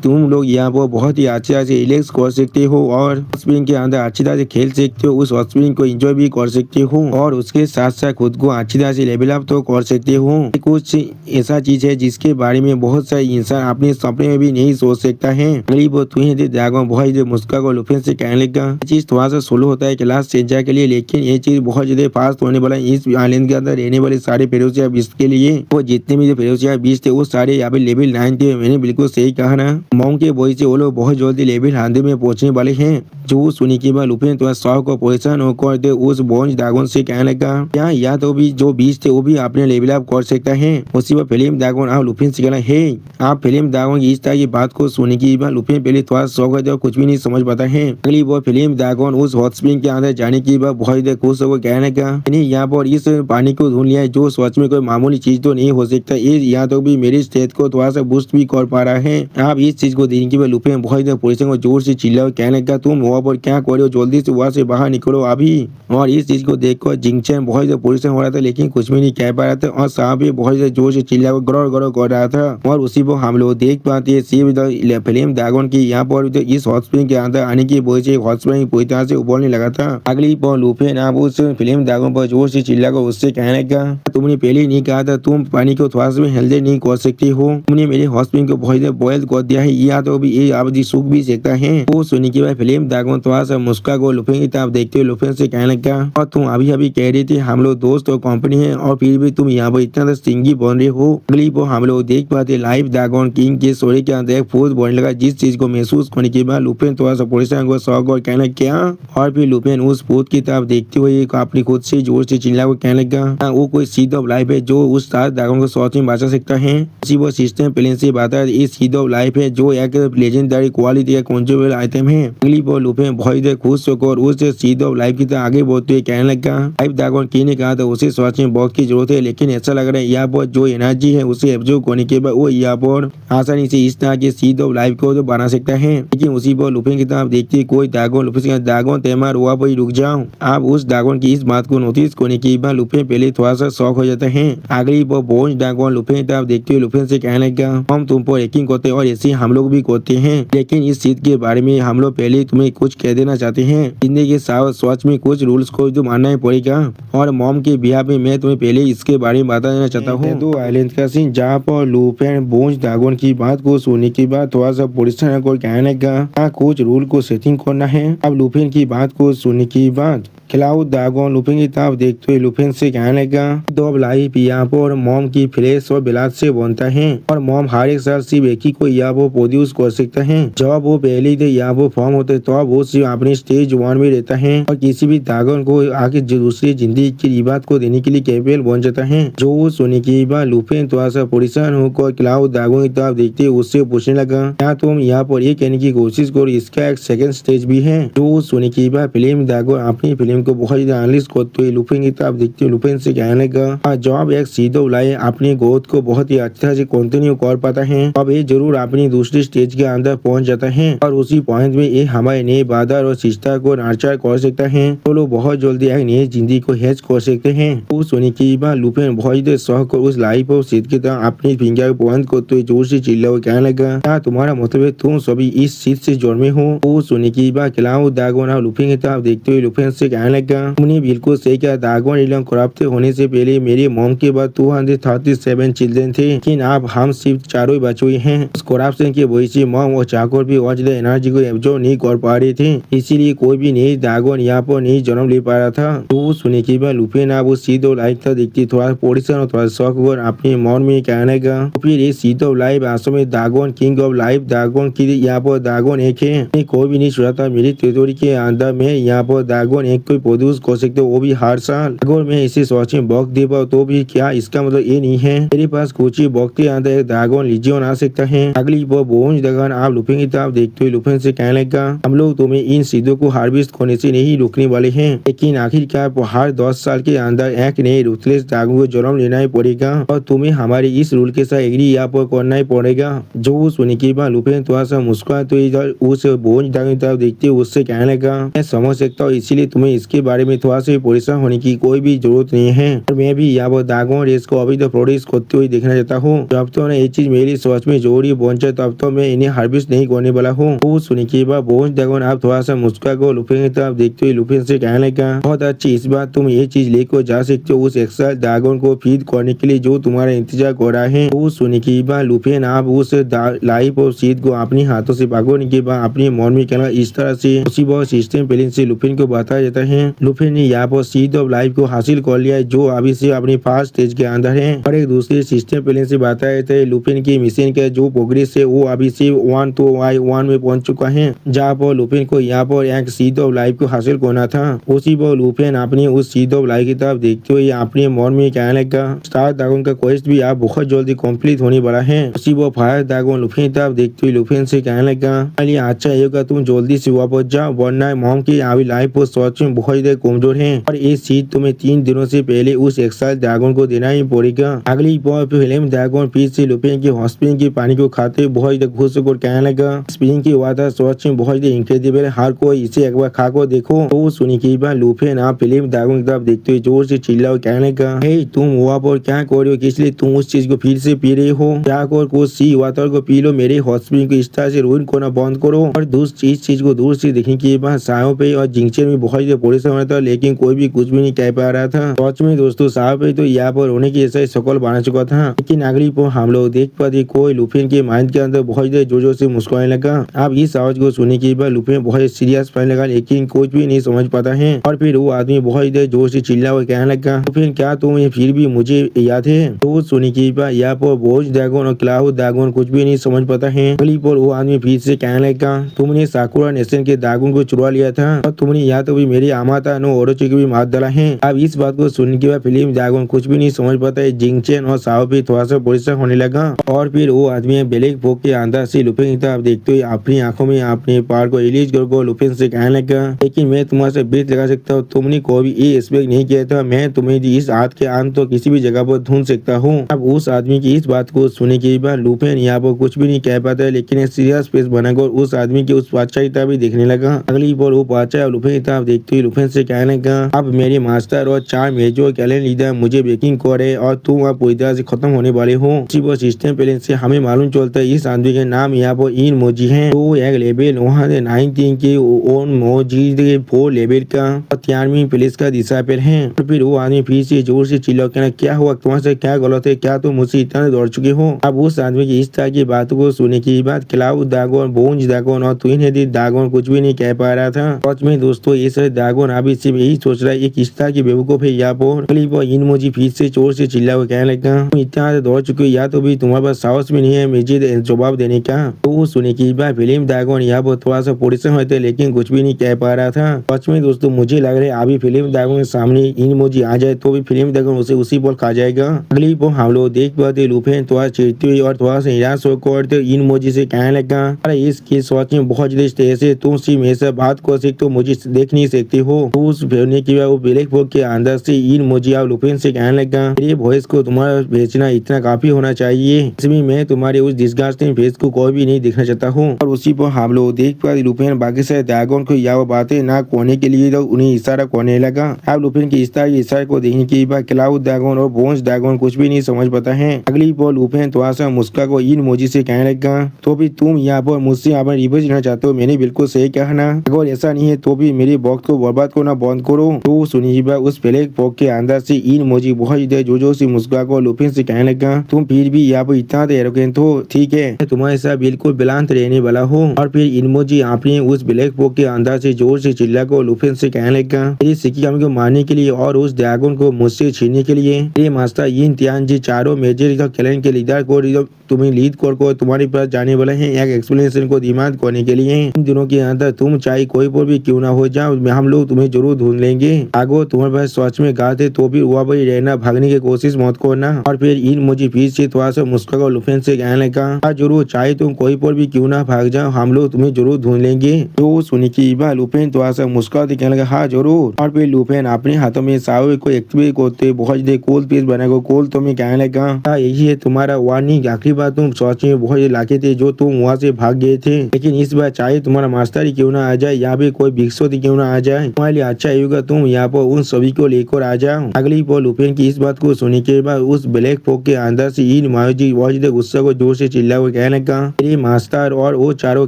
तुम लोग यहाँ पर बहुत ही अच्छी तरह से रिलैक्स कर सकते हो और स्प्रिंग के अंदर अच्छी तरह से खेल सकते हो उस स्प्रिंग को एंजॉय भी कर सकते हो और उसके साथ साथ खुद को अच्छी तरह से लेवल अप तो कर सकते हो। कुछ ऐसा चीज है जिसके बारे में बहुत सारे इंसान अपने सपने में भी नहीं सोच सकता है। अगली वो तुम्हें ड्रैगन बहुत ज्यादा मुस्का को लुफिन से कहने लगा ये चीज थोड़ा सा स्लो होता है क्लास सेंजा के लिए लेकिन ये चीज बहुत ज्यादा फास्ट होने वाला है इस आइलैंड के अंदर रहने वाले सारे फेरोसिया बीस्ट के लिए। वो जितने भी फेरोसिया बीस्ट थे वो सारे यहाँ पे लेवल 9 थे। मैंने बिल्कुल सही कहा ना मॉम के वजह से वो लोग बहुत जल्दी लेवल 100 में पहुंचने वाले हैं। जो सुनी के बाद लुफिन तो सौ को परेशान होकर उस बोन्स ड्रैगन से कहने लगा क्या या तो भी जो बीच थे वो भी अपने लेवल अप कर सकता है। उसी पर फिल्म ड्रैगन आप लुफिन से कहना है आप फिल्म ड्रैगन की इस तरह की बात को सुनी के बाद लुफिन पहले थोड़ा शौक है कुछ भी नहीं समझ पाता है। अगली वो फिल्म ड्रैगन उस हॉट स्प्रिंग के अंदर जाने के बाद बहुत ज्यादा खुश होकर कहने लगा मैंने यहाँ पर इस पानी को ढूंढ लिया है जो सच में कोई मामूली चीज तो नहीं हो सकता। ये यहाँ तो भी मेरी स्टेट को थोड़ा सा बूस्ट भी कर पा रहा है। आप इस चीज को देखने के बाद लुफिन बहुत ज्यादा परेशान को जोर से चिल्ला कहने लगा तुम वहाँ पर क्या कर रहे हो जल्दी से वहाँ से बाहर निकलो अभी। और इस चीज को देखकर जिंगचैन बहुत ज्यादा परेशान हो रहा था लेकिन कुछ भी नहीं कह पा रहा था और सांप भी बहुत ज्यादा जोर से चिल्ला गड़ो गड़ो कर रहा था। और उसी को हम लोग देख पाते हैं फिल्म ड्रैगन की यहाँ पर इस हॉट स्प्रिंग के अंदर आने की वजह से हॉट स्प्रिंग पूरी तरह से उबलने लगा था। अगली पर लुफिन आप उस फिल्म ड्रैगन पर जोर से चिल्ला कर उससे कहने लगा तुमने पहले नहीं कहा था तुम पानी को थोड़ा सा भी हेल्दी नहीं कर सकती हो। तुमने मेरे हॉट स्प्रिंग को बहुत ज्यादा बॉयल कर दिया है या तो भी ये आप सूख भी सकता है। वो सुनी के बाद फिल्म ड्रैगन थोड़ा सा मुस्का को लुफिन की तरफ देखते हुए लुफिन से कहने लगा और तुम अभी अभी कह रही थी हम लोग दोस्त और कंपनी है और फिर भी तुम यहाँ पर इतना सिंगी बन रहे हो। अगली वो हम लोग देख पाते लाइव ड्रैगन किंग के सोरे के अंदर एक फोर्स बनने लगा जिस चीज को महसूस करने के बाद लुफिन थोड़ा सा परेशान को शौक और कहना क्या और फिर लुफिन उस फोर्स की तरफ देखते हुए अपनी खुद से जोर से चिल्ला को कहने लगा वो कोई सीड ऑफ लाइफ है जो उस सात ड्रैगन को सच में बचा सकता है। इसी वो सिस्टम प्लेन से बात है इस सीड ऑफ लाइफ है जो एक लेजेंडरी क्वालिटी का कंज्यूमेबल आइटम है। अगली वो लुफिन बहुत खुश होकर उस सीड ऑफ लाइफ की तरह आगे बढ़ते हुए कहने लगा लाइव ड्रैगन किंग ने कहा था उसे सच में बहुत की जरूरत है लेकिन ऐसा लग रहा है यहाँ पर जो एनर्जी है उसे एब्जॉर्ब करने के बाद वो यहाँ पर आसानी से इस तरह के सीड ऑफ लाइफ को बना सकता है। लेकिन उसी पर लुफिन की तरफ देखते कोई ड्रैगन लुफिन ड्रैगन तेमार हुआ पर रुक जाओ। आप उस ड्रैगन की इस बात को नोटिस करने के बाद लुफिन पहले थोड़ा सा शौक हो जाता है। अगली वो बोन्स ड्रैगन लुफिन की तरफ देखते हुए लुफिन से कहने लगा हम तुम पर यकीन करते और ऐसे हम लोग भी करते हैं लेकिन इस चीज के बारे में हम लोग पहले तुम्हें कुछ कह देना चाहते हैं। जिंदगी के सच में कुछ रूल्स को जो मानना ही पड़ेगा और मॉम के बिहार में मैं तुम्हें पहले इसके बारे में बता देना चाहता हूँ। दो आइलैंड का सीन जहाँ पर लुफिन बोझ ड्रैगन की बात को सुनने के बाद थोड़ा सा पुलिस को कहने का कुछ रूल को सेटिंग करना है। अब लुफिन की बात को सुनने के बाद क्लाउड ड्रैगन लुफिन की तरफ देखते हुए लुफिन से कहने लगा तो अब लाइफ यहाँ पर मॉम की फ्लैश और ब्लड से बनता है और मॉम हर एक साल सिर्फ एक ही को यहाँ वो प्रोड्यूस कर सकता है। जब वो पहले थे यहाँ वो फॉर्म होते तो अब वो सिर्फ अपने स्टेज 1 में रहता है और किसी भी ड्रैगन को आगे दूसरी जिंदगी की रिवाज को देने के लिए कैपेबल बन जाता है। जो सुनने के बाद लुफिन थोड़ा सा परेशान होकर क्लाउड ड्रैगन की तरफ देखते उससे पूछने लगा क्या तुम यहाँ पर ये कहने की कोशिश करो इसका एक सेकंड स्टेज भी है। जो सुनने के बाद फिल्म ड्रैगन अपनी फिल्म को बहुत ज्यादा एनालिस करते हुए लुफिन की तरफ देखते लुफिन से कहने लगा जब एक सीधो लाए अपनी ग्रोथ को बहुत ही अच्छा से कंटिन्यू कर पाता है अब ये जरूर अपनी दूसरी स्टेज के अंदर पहुंच जाता है और उसी पॉइंट में ये हमारे नए बादर और सिस्टर को नर्चर कर सकता है तो लोग बहुत जल्दी एक नई जिंदगी को हैच कर सकते हैं। उस सुनने की बात लुफिन बहुत ज्यादा शौक उस लाइफ और सीट की तरह अपनी फिंगर पॉइंट करते हुए जोर से चिल्ला हुआ कहने लगा क्या तुम्हारा मतलब है तुम सभी इस सीट से जन्मे हो। वो सुनने की बात क्लाउड ड्रैगन और लुफिन की तरफ देखते हुए लुफिन से कहने लगा तुमने बिल्कुल सही कहा ड्रैगन इलम करप्ट होने से पहले मेरी मॉम के बाद 237 चिल्ड्रन थे लेकिन अब हम सिर्फ 4 ही बचे हुए हैं। उस करप्शन की वजह से मॉम और चाकर भी और ज्यादा एनर्जी को एब्जॉर्ब नहीं कर पा रहे थे इसीलिए कोई भी नई ड्रैगन यहाँ पर नहीं जन्म ले पा रहा था। तो सुनने के बाद लुफिन अब वो सीधो लाइफ था देखती थोड़ा परेशान और थोड़ा शौक और अपने मन में कहने का तो फिर ये सीधो लाइफ वास्तव में dragon king of life dragon की यहाँ पर ड्रैगन एक है कोई भी नहीं सोचा था मेरी टेरिटोरी के अंदर में यहाँ पर ड्रैगन एक कोई प्रोड्यूस कर सकते वो भी हर साल। अगर मैं इसे सोच में वक्त दे पाऊँ तो भी क्या इसका मतलब ये नहीं है मेरे पास कुछ ही वक्त के अंदर एक ड्रैगन लीजियन आ सकता है। अगली वो बोझ ड्रैगन आप लुफिन की तरफ देखते हुए लुफिन से कहने लगा हम लोग तुम्हें इन सीधों को हार्वेस्ट करने से नहीं रोकने वाले हैं लेकिन आखिरकार हर 10 साल के अंदर एक नए रूथलेस ड्रैगन को जन्म लेना ही पड़ेगा और तुम्हें हमारे इस रूल के साथ एग्री यहाँ पर करना ही पड़ेगा। जो सुनने के बाद लुफिन थोड़ा सा मुस्कुराए तो इधर उस बोझ ड्रैगन की तरफ देखते हुए उससे कहने लगा मैं समझ सकता हूँ इसीलिए तुम्हें इसके बारे में थोड़ा सा परेशान होने की कोई भी जरूरत नहीं है और मैं भी यहाँ पर ड्रैगन रेस को अभी तो प्रोड्यूस करते हुए देखना चाहता हूँ जब तो ये चीज मेरी सोच में जरूरी बन जाए तब तो मैं इन्हें हार्वेस्ट नहीं करने वाला हूँ। वो सुनने के बाद बोझ ड्रैगन आप थोड़ा सा मुस्कुरा को लुफिन की तरफ देखते हुए लुफिन से कहने लगा बहुत अच्छी इस बार तुम ये चीज लेकर जा सकते हो उस एक्स्ट्रा ड्रैगन को फीड करने के लिए जो तुम्हारा इंतजार कर रहा है। वो सुनने के बाद लुफिन आप उस लाइफ और सीट को अपने हाथों से पकड़ने के बाद अपने मन में कहना इस तरह से उसी बहुत सिस्टम प्लान से लुफिन को बताया जाता है। लुफिन ने यहाँ पर सीट ऑफ लाइफ को हासिल कर लिया है जो अभी से अपनी फर्स्ट स्टेज के अंदर है और एक दूसरे सिस्टम प्लान से बताया जाता है लुफिन की मिशन का जो प्रोग्रेस है वो अभी से 1 to Y1 में पहुंच चुका है जहाँ पर लुफिन को यहाँ पर एक सीट ऑफ लाइफ को हासिल करना था। उसी पर लुफिन अपनी उस सीट ऑफ लाइफ की तरफ देखते हुए अपने मन में कहने लगा स्टार ड्रैगन का क्वेस्ट भी आप बहुत जल्दी कंप्लीट होने वाला है। उसी पर फायर ड्रैगन लुफिन की तरफ देखते हुए लुफिन से कहने लगा अरे अच्छा होगा तुम जल्दी से वापस जाओ वरना मॉम की अभी लाइफ और सोच में बहुत ज्यादा कमजोर है और ये सीट तुम्हें 3 दिनों से पहले उस एक्साइल ड्रैगन को देना ही पड़ेगा। अगली फिल्म ड्रैगन फिर से लुफिन की हॉस्पिटल के पानी को खाते बहुत ज्यादा खुश होकर कहने लगा स्पिन की वादा सोच में बहुत ज्यादा इंक्रेडिबल हर कोई इसे एक बार खा कर देखो। तो सुनी की बार लुफिन आप फिल्म ड्रैगन की तरफ देखते हुए जोर से चिल्ला कहने लगा हे तुम वहाँ पर क्या कर रहे हो किस लिए तुम उस चीज को फिर से पी रहे हो क्या कर कुछ सी वाटर को पी लो मेरे हॉस्पिटल को इस तरह से रूइन करना बंद करो। और दूसरी चीज को दूर से देखने के बाद सायों पे और जिंक्शन में बहुत ज्यादा परेशान हो रहा था लेकिन कोई भी कुछ भी नहीं कह पा रहा था। सच में दोस्तों साहब पे तो यहाँ पर होने की ऐसा शकल बना चुका था लेकिन अगली पर हम लोग देख पाते कोई लुफिन के माइंड के अंदर बहुत ज्यादा जोर जोर से मुस्कुराने लगा। अब इस आवाज को सुनने के बाद लुफिन बहुत सीरियस पहने लगा लेकिन कुछ भी नहीं समझ पाता है और फिर वो आदमी बहुत ज्यादा जोर से चिल्ला हुआ कहने लगा लुफिन क्या तुम ये फिर भी मुझे याद है। तो सुनने के बाद यहाँ पर बोझ ड्रैगन और क्लाउड ड्रैगन कुछ भी नहीं समझ पाता है। अगली पर वो आदमी फिर से कहने लगा तुमने साकुरा नेशन के ड्रैगन को चुरा लिया था और तुमने यहाँ तो भी मेरी आमाता नो औरोची को भी मार डाला है। अब इस बात को सुनने के बाद फिल्म ड्रैगन कुछ भी नहीं समझ पाता है। जिंगचेन और साओ पे थोड़ा सा परेशान होने लगा और फिर वो आदमी ब्लैक बॉक्स के अंदर से लुफिन की तरफ देखते हुए अपनी आंखों में अपने पार को रिलीज कर लुफिन से कहने लगा लेकिन मैं तुम्हारे से बीत लगा सकता हूँ तुमने कोई भी ये एक्सपेक्ट नहीं किया था मैं तुम्हें इस हाथ के अंत तो किसी भी जगह पर ढूंढ सकता हूँ। अब उस आदमी की इस बात को सुनने के बाद लुफिन यहाँ पर कुछ भी नहीं कह पाता है लेकिन सीरियस फेस बनाकर उस आदमी की उस बादशाह की तरफ भी देखने लगा। अगली बार वो बादशाह लुफिन की तरफ देखते हुए लुफेन से कहने लगा अब मेरे मास्टर और 4 मेजर कैलेंडर लीडर मुझे बेकिंग करे और तुम अब पूरी तरह से खत्म होने वाले हो। उसी वो सिस्टम प्लेन से हमें मालूम चलता है इस आदमी के नाम यहाँ पर इन मोजी है। तो एक लेवल वहाँ से 19 के ओन मोजी 4 लेवल का 93 प्लेस का डिसाइपल है। और फिर वो आदमी फिर से जोर से चिल्ला कहना क्या हुआ तुम्हारे क्या गलत है, क्या तुम मुझसे इतना दौड़ चुके हो। अब उस आदमी की इस तरह की बातों को सुनने के बाद क्लाउड ड्रैगन, बोन्स ड्रैगन और ट्विन हेडेड ड्रैगन कुछ भी नहीं कह पा रहा था। सच में दोस्तों ये सारे ड्रैगन अभी सिर्फ यही सोच रहा है एक इस तरह की बेवकूफ है यहाँ पर। इन मोजी फिर से जोर से चिल्ला हुआ कहने लगा तुम इतना दौड़ चुके हो या तो भी तुम्हारे पास साहस भी नहीं है मुझे जवाब देने का। तो सुनने की बात फिल्म ड्रैगन यहाँ पर थोड़ा सा परेशान होते लेकिन कुछ भी नहीं कह पा रहा था। सच में दोस्तों मुझे लग रहा है अभी फिल्म ड्रैगन के सामने इन मोजी आ जाए तो भी फिल्म ड्रैगन उसे उसी पर खा जाएगा। अगली पर हम लोग देख पाते लुफेन थोड़ा चिढ़ती हुई और थोड़ा सा निराश होकर इन मोजी से कहने लगा अरे इसकी सोच में बहुत ज्यादा ऐसे तुम सिर्फ मेरे से बात कर सकते हो मुझे देख नहीं सकते हो। तो उस भेजने की वो ब्लैक बॉक्स के अंदर से इन मोजी और लुफेन से कहने लगा मेरे वॉइस को तुम्हारा बेचना इतना काफी होना चाहिए, इसमें मैं तुम्हारे उस डिस्गस्टिंग फेस को कोई भी नहीं देखना चाहता हूँ। और उसी पर हम लोग देख पाते लुफेन बाकी से ड्रैगन को यह बातें ना कहने के लिए तो उन्हें इशारा करने लगा। अब लुफेन की इस तरह इशारे को देखने के बाद क्लाउड ड्रैगन और बोन्स ड्रैगन कुछ भी नहीं समझ पाता है। अगली पर लुफेन थोड़ा सा मुस्का को इन मोजी से कहने लगा तो भी तुम यहाँ पर मुझसे अपना रिवेंज लेना चाहते हो, मैंने बिल्कुल सही कहा ना, अगर ऐसा नहीं है तो भी मेरे वक्त को बर्बाद करना बंद करो। तो सुनिए उस ब्लैक बॉक्स के अंदर से इन मोजी बहुत जोर से मुस्का को लुफेन से कहने लगा तुम फिर भी यहाँ पर इतना एरोगेंट हो, ठीक है तुम्हारे साथ बिल्कुल बिलांत रहने वाला हो। और फिर इन मोजी आपने उस ब्लैक बॉक्स के अंदर से जोर से चिल्ला को लुफेन से कहने लगा मेरी शिकिगामी को मारने के लिए और उस ड्रैगन को मुझसे छीनने के लिए ये मास्टर इन तियानजी चारों मेजर कैलेंडर के लीडर को तुम्हें लीड को तुम्हारे पास जाने वाले हैं एक एक्सप्लेनेशन को डिमांड करने के लिए। इन दिनों के अंदर तुम चाहे कोई पर भी क्यों ना हो जाओ हम लोग तुम्हें जरूर ढूंढ लेंगे। अगर तुम्हारे पास सच में गात है तो भी वहाँ पर रहना, भागने की कोशिश मत करना। और फिर इन मुझे फिर से थोड़ा सा मुस्कुरा लुफेन से कहने लगा जरूर चाहे तुम कोई पर भी क्यों ना भाग जाओ हम लोग तुम्हें जरूर ढूंढ लेंगे। तो सुनी की बात लुफेन थोड़ा सा मुस्कुरा कहने लगा हाँ जरूर। और फिर लुफेन अपने हाथों में सावे को एक्टिवेट करते बहुत ज्यादा कोल पीस बनाएगा कोल तुम्हें कहने लगा यही है तुम्हारा वार्निंग, आखिरी बार तुम सच में बहुत लाके थे जो तुम वहाँ से भाग गए थे, लेकिन इस बार चाहे तुम्हारा मास्टर ही क्यों ना आ जाए या भी कोई भिक्षुक क्यों ना आ जाए तुम्हारे लिए अच्छा होगा तुम यहाँ पर उन सभी को लेकर आ जाओ। अगली पर लुफेन की इस बात को सुनने के बाद उस ब्लैक बॉक्स के अंदर से इन मायोजी बहुत गुस्सा को जोर से चिल्ला हुआ कहने लगा मेरे मास्टर और वो चारों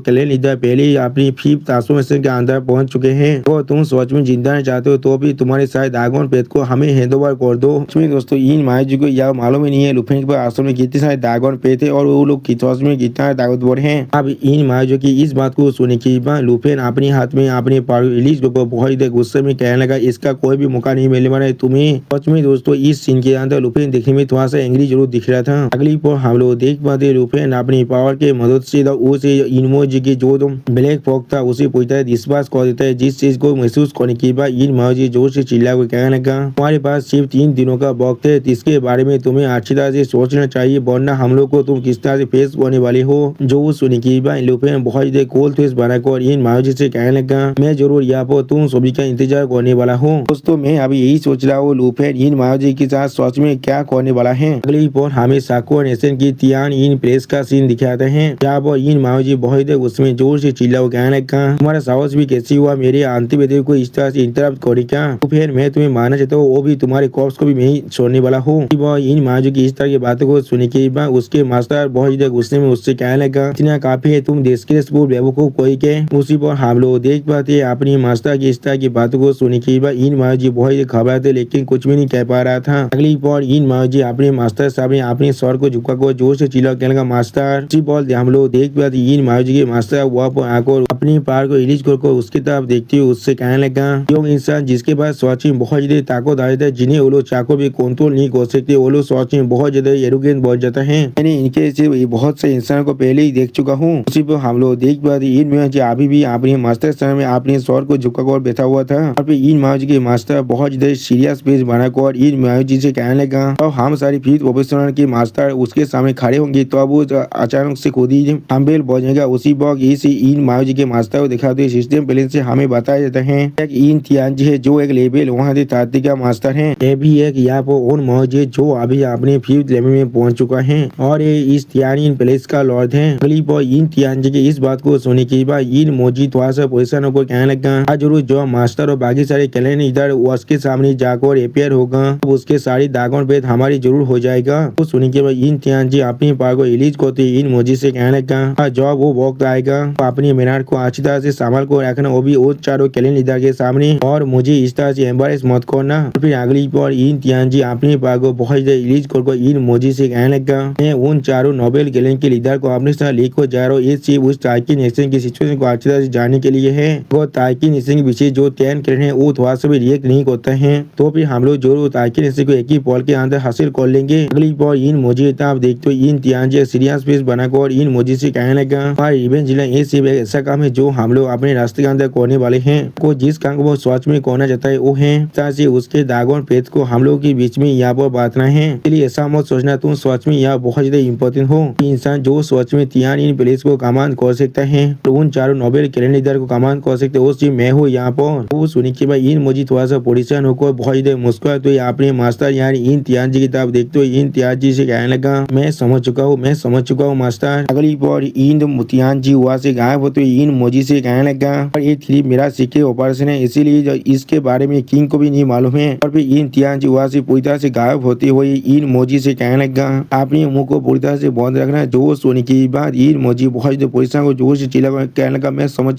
कैलेंडर लीडर पहले ही अपनी 5th ट्रांसफॉर्मेशन के अंदर पहुंच चुके हैं। तो तुम सच में जिंदा नहीं चाहते हो तो भी तुम्हारे साथ ड्रैगन पेट को हमें हैंडओवर कर दो। दोस्तों इन मायोजी को यह मालूम ही नहीं है लुफेन के पास में कितने सारे ड्रैगन पेट है और वो लोग सच में कितना ताकतवर है। अब इन मायोजी की इस बात को सुनने के बाद लुफेन अपने हाथ में अपने रिलीज को बहुत गुस्से में कहने लगा इसका कोई भी मौका नहीं मिलने वाला है तुम्हें। सच में दोस्तों इस सीन के अंदर लुफेन देखने में थोड़ा सा एंग्री जरूर दिख रहा था। अगली पर हम लोग देख पाते लुफेन अपनी पावर के मदद से उसे इनमोजी की जो ब्लैक बॉक्स था उसे पूरी तरह विश्वास कर देता है, जिस चीज को महसूस करने के बाद इन मायोजी जोर से चिल्ला कर कहने लगा तुम्हारे पास सिर्फ 3 दिनों का वक्त है, इसके बारे में तुम्हें अच्छी तरह से सोचना चाहिए वरना हम लोग को तुम किस तरह से फेस करने वाले हो। जो सुनी की बात लुफेन बहुत ज्यादा कोल फेस बनाकर इन मायोजी से कहने लगा मैं जरूर यहाँ पर तुम सभी का इंतजार करने वाला हूँ। दोस्तों मैं अभी यही सोच रहा हूँ लुफेन इन मायोजी के साथ सच में क्या करने वाला है। अगली पर हमें साको नेशन की तियान इन प्लेस का सीन दिखाते हैं जहाँ पर इन मायोजी बहुत उसमें जोर से चिल्ला हुआ कहने लगा तुम्हारा साहस भी कैसी हुआ मेरे अंतिम देव को इस तरह से इंटरप्ट करे क्या, तो फिर मैं तुम्हें मारना चाहता हूँ वो भी तुम्हारे कॉर्प्स को भी मैं ही छोड़ने वाला हूँ। इन मायोजी की इस तरह की बातों को सुनने के बाद उसके मास्टर बहुत ज्यादा गुस्से में उससे कहने लगा इतना काफी है तुम देश के बेवकूफ कोई के। उसी पर हम लोग देख पाते अपनी मास्टर की इस तरह की बातों को सुनने के बाद इन मायोजी बहुत घबराते लेकिन कुछ भी नहीं कह पा रहा था। अगली पर इन मायोजी अपने मास्टर सामने अपने सर को झुका कर जोर से चिल्ला कहने लगा मास्टर। उसी पर हम लोग देख पाते इन मायोजी के मास्टर वहाँ पर आकर अपनी पार को रिलीज कर उसकी तरफ देखते हुए उससे कहने लगा जो इंसान जिसके पास सच में बहुत ज्यादा ताकत आ जाता है जिन्हें वो लोग चाको भी कंट्रोल नहीं कर सकते वो लोग सच में बहुत ज्यादा एरोगेंट बन जाता है। मैंने इनके से बहुत से इंसान को पहले ही देख चुका हूँ। उसी पर हम लोग देख पाते इन मायोजी अभी भी अपने मास्टर सामने अपने सर को झुका कर बैठा हुआ था। और फिर इन मायोजी के मास्टर बहुत ज्यादा सीरियस फेस बनाकर इन मायोजी से कहने लगा और हम सारी 5th प्रोफेशनल के मास्टर उसके सामने खड़े होंगे तो अब वो अचानक से खुद ही हम्बेल बजेगा। उसी वक्त इसी इन मायोजी के मास्टर को दिखाते हुए सिस्टम प्लेन से हमें बताया जाता है एक इन तियानजी है जो एक लेवल वहाँ से 30 का मास्टर है। ये भी एक यहाँ पर उन मायोजी जो अभी अपने 5th लेवल में पहुंच चुका है और ये इस तियानी प्लेस का लॉर्ड है। अगली पर इन तियानजी की इस बात को सुनने के बाद इन मोजी थोड़ा सा परेशान होकर कहने लगा जरूर जो मास्टर और बाकी सारे क्लैन इधर उसके सामने जाकर अपेयर होगा, तो उसके सारी ड्रैगन पेट हमारी जरूर हो जाएगा। तो सुनने के बाद इन तियानजी अपनी पावर को रिलीज करते इन मोजी से कहने लगा जब वो वक्त आएगा तो अपनी मीनार को अच्छी तरह से संभाल को रखना, वो भी वो चारों क्लैन लीडर के सामने, और मुझे इस तरह से एम्बेरस मत करना। फिर अगली बार इन तियानजी अपनी पावर को बहुत रिलीज कर इन मोजी से कहने लगा मैं उन चारों नोबेल क्लैन के लीडर को अपने साथ लेकर जा रहा हूँ। ये सिर्फ उस तार्किन नेशन की सिचुएशन को अच्छी तरह से जानने के लिए है। वो तार्किन नेशन के पीछे जो 10 क्लैन है वो थोड़ा सा भी रिएक्ट नहीं करते हैं, तो फिर हम लोग जरूर तार्किन नेशन को एक ही पॉल के अंदर हासिल कर लेंगे। अगली बार इन मोजी आप देखते हो इन तियानजी सीरियस फेस बनाकर इन मोजी से कहने लगा रिवेंज ये सिर्फ एक ऐसा काम है जो हम लोग अपने रास्ते के अंदर करने वाले हैं। को जिस काम को वो सच में करना चाहता है वो है से उसके ड्रैगन पेट को हम लोग के बीच में यहाँ पर बांटना है। इसलिए ऐसा मत सोचना तुम सच में यहाँ बहुत ज्यादा इम्पोर्टेंट हो। इंसान जो सच में तियान इन प्लेस को कमांड कर सकता है तो उन चारों नोबेल क्लैन लीडर को कमांड कर सकते वो सिर्फ मैं हूँ यहाँ पर। वो सुनने के बाद इन मोजी थोड़ा सा परेशान होकर बहुत ज्यादा मुस्कुराए तो अपने मास्टर यानी इन तियानजी की तरफ देखते हो इन तियानजी से कहने लगा मैं समझ चुका हूँ मास्टर। अगली बार इन तियानजी वहाँ से गायब होते इन मोजी से कहने लगा और ये थ्री मेरा सीक्रेट ऑपरेशन है, इसीलिए इसके बारे में किंग को भी नहीं मालूम है। और फिर इन तियानजी वहाँ से पूरी तरह से गायब होते हुए इन मोजी से कहने लगा अपने मुंह को पूरी तरह से बंद रखना। जोश होने की बात इन मोजी बहुत परेशान को जोर से चिल्ला कहने लगा मैं समझ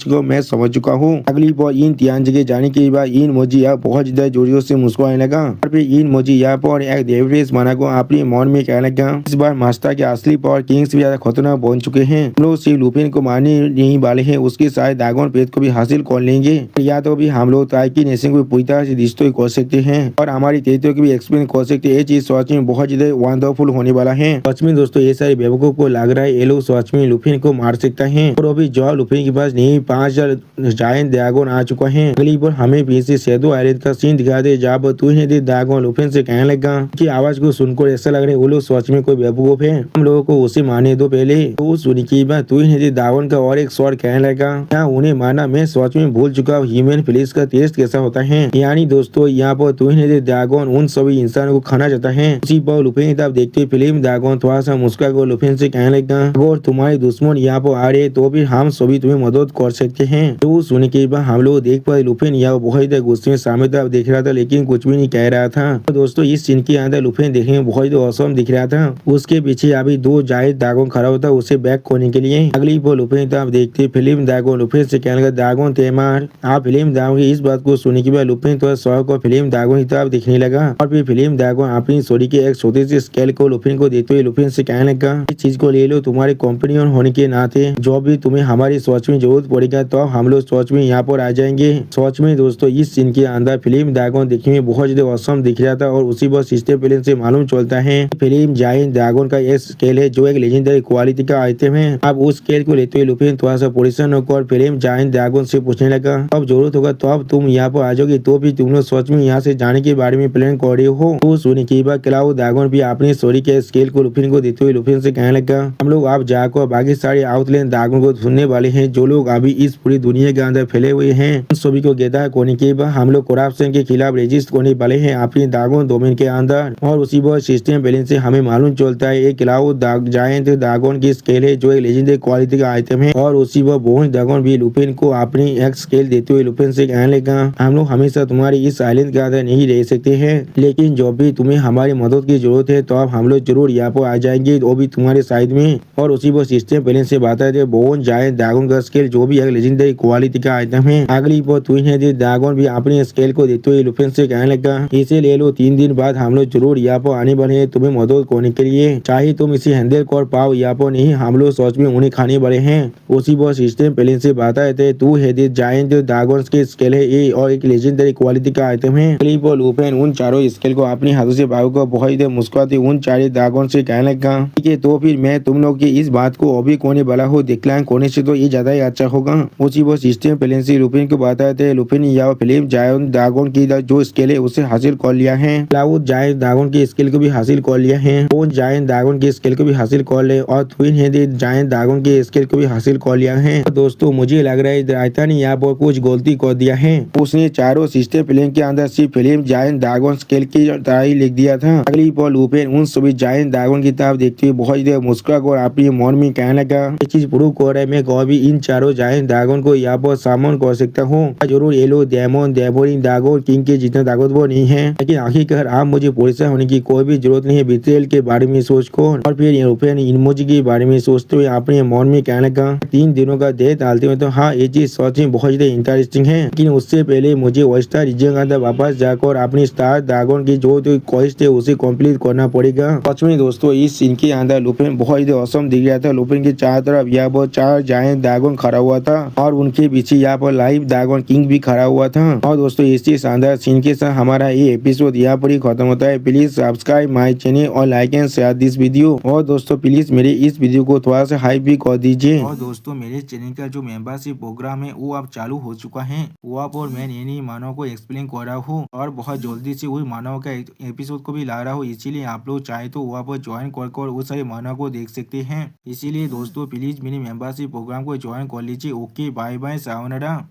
चुका हूँ। अगली बार इन तियानजी के जाने के बाद इन मोजी यहाँ बहुत ज्यादा जोर से मुस्कुराने लगा और फिर इन मोजी यहाँ पर एक देवरेस बना को अपने मन में कहने लगा इस बार मास्टर के असली पावर किंग से भी ज्यादा खतरनाक बन चुके हैं। हम लोग सिर्फ लुपिन को मारने नहीं वाले हैं, उसके साथ ड्रैगन पेट को भी हासिल कर लेंगे। या तो भी हम लोग तार्किन नेशन को पूरी तरह से डिस्ट्रॉय कर सकते हैं और हमारी टेरिटरी को भी एक्सपेंड कर सकते हैं। ये चीज सच में बहुत ज्यादा वंडरफुल होने वाला है। सच में दोस्तों ये सारे बेवकूफ को लग रहा है ये लोग सच में लुपिन को मार सकता है और अभी जो लुपिन के पास नहीं 5000 जायंट ड्रैगन आ चुका है। अगली बार हमें पीछे शैडो आइलैंड का सीन दिखा दे जहाँ पर तू ही ड्रैगन लुपिन से कहने लगा कि आवाज को सुनकर ऐसा लग रहा है वो लोग सच में कोई बेवकूफ है, हम लोगों को उसे मारने दो पहले। तो सुनी की बात तू ही ड्रैगन का और एक स्वर कहने लगा क्या उन्हें मारना मैं सच में भूल चुका हूँ ह्यूमन फ्लेश का टेस्ट कैसा होता है। यानी दोस्तों यहाँ पर तू ही ड्रैगन उन सभी इंसानों को खाना चाहता है। उसी पर लुपिन की तरफ देखते फिल्म ड्रैगन थोड़ा सा मुस्कुरा कर लुपिन से कहने लगा अगर तुम्हारे दुश्मन यहाँ पर आ रहे तो भी हम सभी तुम्हें मदद कर सकते हैं। तो सुनने के बाद हम लोग देख पाए लुपिन यहाँ बहुत गुस्से में सामने तरफ देख रहा था लेकिन कुछ भी नहीं कह रहा था। तो दोस्तों इस सीन के अंदर लुपिन देखने में बहुत औसम दिख रहा था। उसके पीछे अभी 2 जायंट ड्रैगन खड़ा होता उसे बैक करने के लिए। अगली बार लुपिन तरफ देखते फिल्म ड्रैगन लुपिन से कहने लगा ड्रैगन तेमार। आप फिल्म ड्रैगन की इस बात को सुनने के बाद लुपिन तो सौ को फिल्म ड्रैगन की तरफ दिखने लगा और फिर फिल्म ड्रैगन अपनी स्टोरी के एक छोटे से स्केल को लुपिन को देते हुए लुपिन से कहने लगा इस चीज को ले लो तुम्हारे कंपेनियन होने के नाते जो भी तुम्हें हमारी सोच में जरूरत पड़ेगा तो हम लोग सोच में यहाँ पर आ जाएंगे। सोच में दोस्तों इस सीन के अंदर फिल्म ड्रैगन देखने में बहुत ज्यादा औसम दिख रहा था और उसी पर सिस्टम फिल्म से मालूम चलता है फिल्म जायंट ड्रैगन का एक स्केल है जो एक लेजेंडरी क्वालिटी का आइटम है। अब उस स्केल को लेते हुए लुपिन थोड़ा सा परेशान होकर फिल्म जायंट ड्रैगन से पूछने लगा अब जरूरत होगा तो अब तुम यहाँ पर आ जाओगे तो भी तुम लोग सच में यहाँ से जाने के बारे में प्लान कर रहे हो। तो सुनी की बात क्लाउड ड्रैगन भी अपनी स्टोरी के स्केल को लुपिन को देते हुए लुपिन से कहने लगा हम लोग आप जाकर बाकी सारे आउटलैंड ड्रैगन को सुनने वाले हैं जो लोग अभी इस पूरी दुनिया के अंदर फैले हुए हैं। उन सभी को गिरफ्तार करने के बाद हम लोग करप्शन के खिलाफ रजिस्ट करने वाले हैं अपने ड्रैगन डोमेन के अंदर और उसी पर सिस्टम बैलेंस से हमें मालूम चलता है एक क्लाउड जायंट ड्रैगन की स्केल है जो एक लेजेंडरी क्वालिटी का आइटम है और उसी पर बोन ड्रैगन भी लुपिन को अपनी एक स्केल देते हुए लुपिन से कहने लगा हम लोग हमेशा तुम्हारी इस आइलैंड के अंदर नहीं रह सकते हैं लेकिन जब भी तुम्हें हमारी मदद की जरूरत है तो अब हम लोग जरूर यहाँ पर आ जाएंगे वो भी तुम्हारे साइड में। और उसी पर सिस्टम बैलेंस से बताते थे बोन जायंट ड्रैगन का स्केल जो भी एक लेजेंडरी क्वालिटी का आइटम है। अगली पर ड्रैगन भी अपनी स्केल को देते हुए लुपिन से कहने लगा इसे ले लो 3 दिन बाद हम लोग जरूर यहाँ पर आने वाले हैं तुम्हें मदद करने के लिए, चाहे तुम इसे हैंडल कर पाओ या पर नहीं हम लोग सच में उन्हें खाने वाले हैं। उसी पर सिस्टम प्लेन से बताए थे तू है जायंट ड्रैगन के स्केल है ये और एक लेजेंडरी क्वालिटी का आइटम है। पर लुपिन उन चारों स्केल को अपने हाथों से भागो को बहुत मुस्कुराते उन 4 ड्रैगन से कहने लगा ठीक है तो फिर मैं तुम लोग की इस बात को अभी कोने वाला हो डिक्लाइन करने से तो ये ज्यादा ही अच्छा होगा। उसी पर सिस्टम प्लेन से लुपिन को बताए थे लुपिन या फिल्म जायंट ड्रैगन की जो स्केल है उसे हासिल कर लिया है। क्लाउड जायंट ड्रैगन की स्केल को भी हासिल कर लिया है और जायंट ड्रैगन की स्केल को भी हासिल कर ले और ट्विन हेड जायंट ड्रैगन की स्केल को भी हासिल कर लिया है। तो दोस्तों मुझे लग रहा है रायता ने यहाँ पर कुछ गलती कर दिया है। उसने चारों सिस्टम प्लेन के अंदर सिर्फ फिल्म जायंट ड्रैगन स्केल की तरह ही लिख दिया था। अगली पर लुपिन उन सभी जायंट ड्रैगन की तरफ देखते हुए बहुत देर मुस्कुरा कर अपने मन में कहने लगा ये चीज प्रूव कर रहा है मैं कभी इन चारों जायंट ड्रैगन को यहाँ पर सामन कर सकता हूँ जरूर ये लोग डेमन डेवोरिंग ड्रैगन किंग के जितना ताकतवर नहीं है, लेकिन आखिरकार आप मुझे परेशान होने की कोई भी जरूरत नहीं है। बिट्रेयल के बारे में सोचकर और फिर यूरोपियन इमोजी के बारे में सोचते हुए अपने मन में कहने लगा 3 दिनों का डेथ डालते हुए तो हाँ ये चीज सच में बहुत ज्यादा इंटरेस्टिंग है, लेकिन उससे पहले मुझे वेस्टर रीजन के अंदर वापस जाकर अपनी स्टार ड्रैगन की जो क्वेस्ट है उसे कंप्लीट करना पड़ेगा। सच में दोस्तों इस सीन के अंदर लुपिन बहुत ज्यादा औसम दिख रहा था। लुपिन के चारों तरफ यहाँ पर 4 जायंट ड्रैगन खड़ा हुआ था और उनके पीछे यहाँ पर लाइव ड्रैगन किंग भी खड़ा हुआ था। और दोस्तों इसी शानदार सीन के साथ हमारा ये एपिसोड यहाँ पर ही खत्म होता है। प्लीज सब्सक्राइब माई चैनल और like and share this video. और दोस्तों प्लीज मेरे इस वीडियो को थोड़ा सा हाइप भी कर दीजिए। और दोस्तों मेरे चैनल का जो मेंबरशिप प्रोग्राम है वो अब चालू हो चुका है। वहाँ पर मैं नई मानव को एक्सप्लेन कर रहा हूँ और बहुत जल्दी से वही मानव का एपिसोड को भी ला रहा हूँ। इसीलिए आप लोग चाहे तो वहाँ पर ज्वाइन कर वो सारे मानव को देख सकते हैं। इसीलिए दोस्तों प्लीज मेरे मेंबरशिप प्रोग्राम को ज्वाइन कर लीजिए। Okay bye bye sayonara.